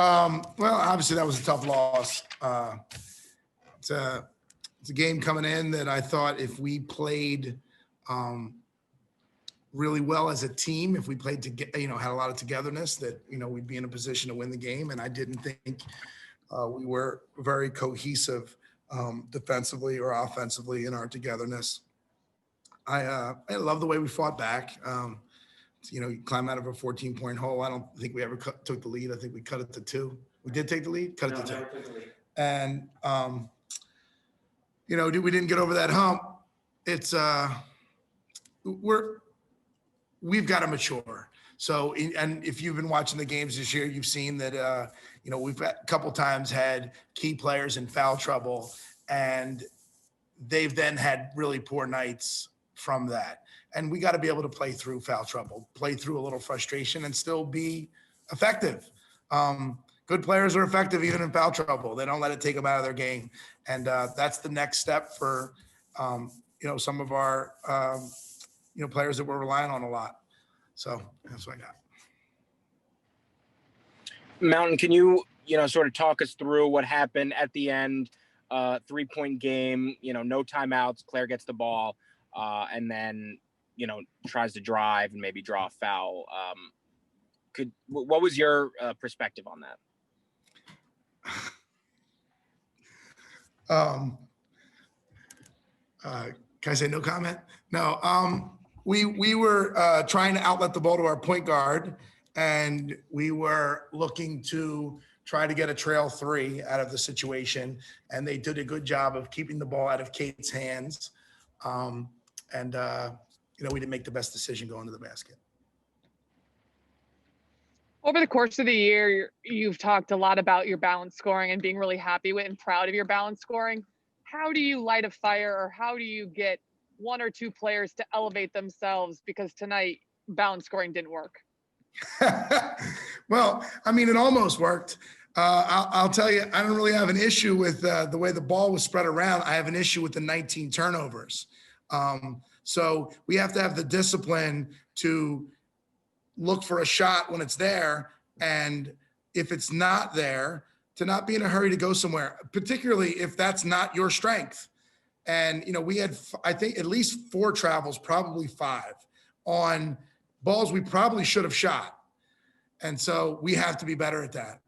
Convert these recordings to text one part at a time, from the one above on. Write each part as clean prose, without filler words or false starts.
Well, obviously that was a tough loss. It's a game coming in that I thought if we played really well as a team, if we played had a lot of togetherness, that we'd be in a position to win the game. And I didn't think we were very cohesive defensively or offensively in our togetherness. I love the way we fought back. You climb out of a 14-point hole. I don't think we ever took the lead. I think we cut it to 2. We did take the lead? Cut it to 2. Never took the lead. And, we didn't get over that hump. It's, we've got to mature. So, and if you've been watching the games this year, you've seen that, we've a couple times had key players in foul trouble, and they've then had really poor nights from that. And we got to be able to play through foul trouble, play through a little frustration, and still be effective. Good players are effective even in foul trouble. They don't let it take them out of their game. And that's the next step for, some of our, players that we're relying on a lot. So that's what I got. Mountain, can you, sort of talk us through what happened at the end? 3-point game, no timeouts. Claire gets the ball, and then, tries to drive and maybe draw a foul. What was your perspective on that? Can I say no comment? No. We were trying to outlet the ball to our point guard, and we were looking to try to get a trail 3 out of the situation. And they did a good job of keeping the ball out of Kate's hands. We didn't make the best decision going to the basket. Over the course of the year, you've talked a lot about your balanced scoring and being really happy with and proud of your balanced scoring. How do you light a fire, or how do you get 1 or 2 players to elevate themselves? Because tonight, balanced scoring didn't work. Well, it almost worked. I'll tell you, I don't really have an issue with the way the ball was spread around. I have an issue with the 19 turnovers. So we have to have the discipline to look for a shot when it's there. And if it's not there, to not be in a hurry to go somewhere, particularly if that's not your strength. And, we had, I think, at least 4 travels, probably 5, on balls we probably should have shot. And so we have to be better at that.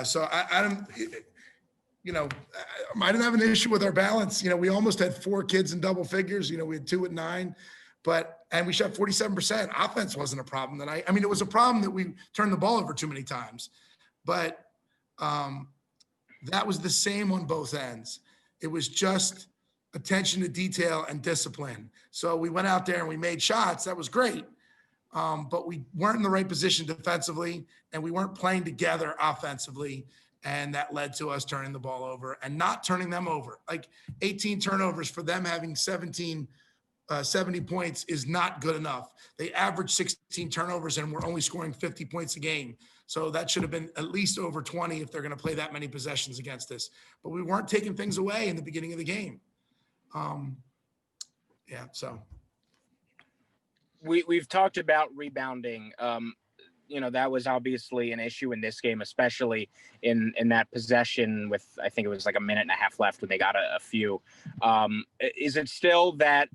So I don't, I didn't have an issue with our balance. We almost had 4 kids in double figures. We had 2 at 9, and we shot 47%. Offense wasn't a problem that it was a problem that we turned the ball over too many times, but that was the same on both ends. It was just attention to detail and discipline. So we went out there and we made shots. That was great. But we weren't in the right position defensively, and we weren't playing together offensively. And that led to us turning the ball over and not turning them over. Like 18 turnovers for them having 70 points is not good enough. They average 16 turnovers and we're only scoring 50 points a game. So that should have been at least over 20 if they're going to play that many possessions against us. But we weren't taking things away in the beginning of the game. So. We've talked about rebounding. That was obviously an issue in this game, especially in that possession with, I think it was like a minute and a half left when they got a few. Is it still that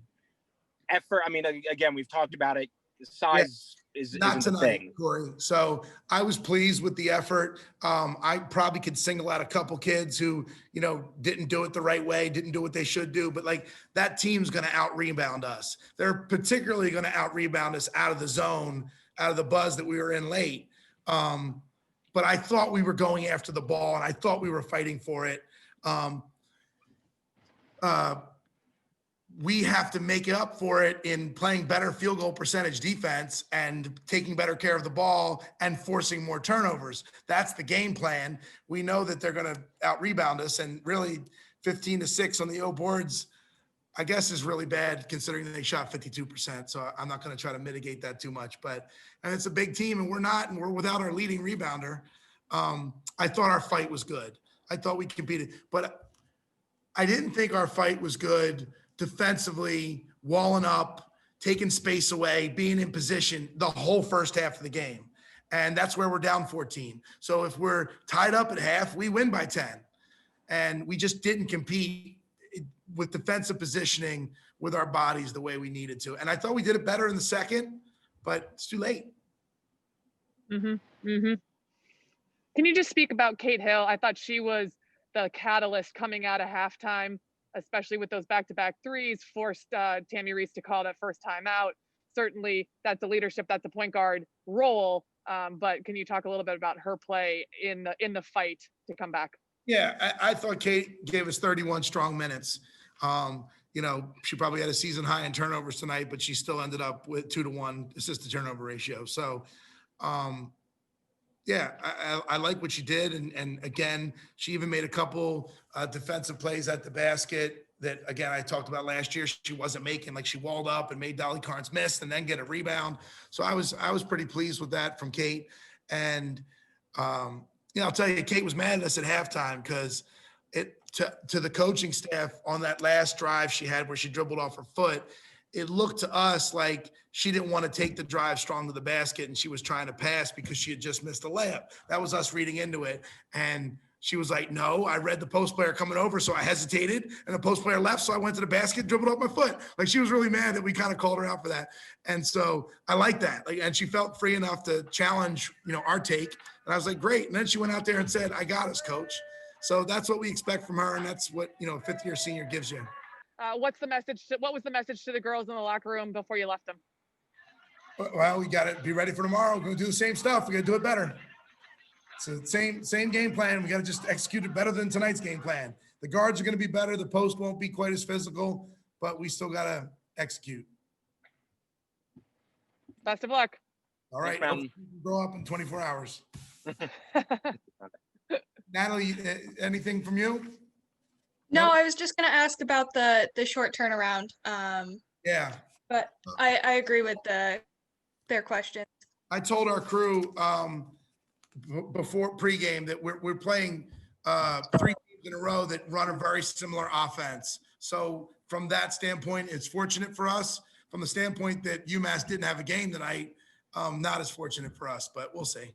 effort? Again, we've talked about it. Size is not the thing. Corey. So I was pleased with the effort. I probably could single out a couple kids who, didn't do it the right way, didn't do what they should do. But that team's going to out-rebound us. They're particularly going to out-rebound us out of the zone, out of the buzz that we were in late. But I thought we were going after the ball, and I thought we were fighting for it. We have to make up for it in playing better field goal percentage defense and taking better care of the ball and forcing more turnovers. That's the game plan. We know that they're going to out-rebound us, and really 15-6 on the O boards, I guess, is really bad considering that they shot 52%. So I'm not going to try to mitigate that too much, and it's a big team, and we're without our leading rebounder. I thought our fight was good. I thought we competed, but I didn't think our fight was good defensively, walling up, taking space away, being in position the whole first half of the game. And that's where we're down 14. So if we're tied up at half, we win by 10. And we just didn't compete with defensive positioning with our bodies the way we needed to. And I thought we did it better in the second, but it's too late. Mm-hmm. Mm-hmm. Can you just speak about Kate Hill? I thought she was the catalyst coming out of halftime, especially with those back-to-back threes, forced Tammy Reese to call that first time out. Certainly that's a leadership, that's a point guard role. But can you talk a little bit about her play in the fight to come back? Yeah, I thought Kate gave us 31 strong minutes. You know, she probably had a season high in turnovers tonight, but she still ended up with 2-to-1 assist to turnover ratio. So, yeah, I like what she did. And again, she even made a couple defensive plays at the basket that, again, I talked about last year. She wasn't making, like she walled up and made Dolly Carnes miss and then get a rebound. So I was pretty pleased with that from Kate. And, you know, I'll tell you, Kate was mad at us at halftime because to the coaching staff on that last drive she had where she dribbled off her foot, it looked to us like she didn't want to take the drive strong to the basket and she was trying to pass because she had just missed a layup. That was us reading into it. And she was like, no, I read the post player coming over, so I hesitated, and the post player left, so I went to the basket, dribbled off my foot. Like, she was really mad that we kind of called her out for that. And so I like that. Like, and she felt free enough to challenge, you know, our take. And I was like, great. And then she went out there and said, I got us, coach. So that's what we expect from her, and that's what, you know, a fifth-year senior gives you. What was the message to the girls in the locker room before you left them? Well, we got to be ready for tomorrow. We're going to do the same stuff. We got to do it better. So same game plan. We got to just execute it better than tonight's game plan. The guards are going to be better. The post won't be quite as physical, but we still got to execute. Best of luck. All right. Grow up in 24 hours. Natalie, anything from you? No, Nope. I was just going to ask about the short turnaround. Yeah. But I agree with their questions. I told our crew before pregame that we're playing 3 games in a row that run a very similar offense. So from that standpoint, it's fortunate for us. From the standpoint that UMass didn't have a game tonight, not as fortunate for us, but we'll see.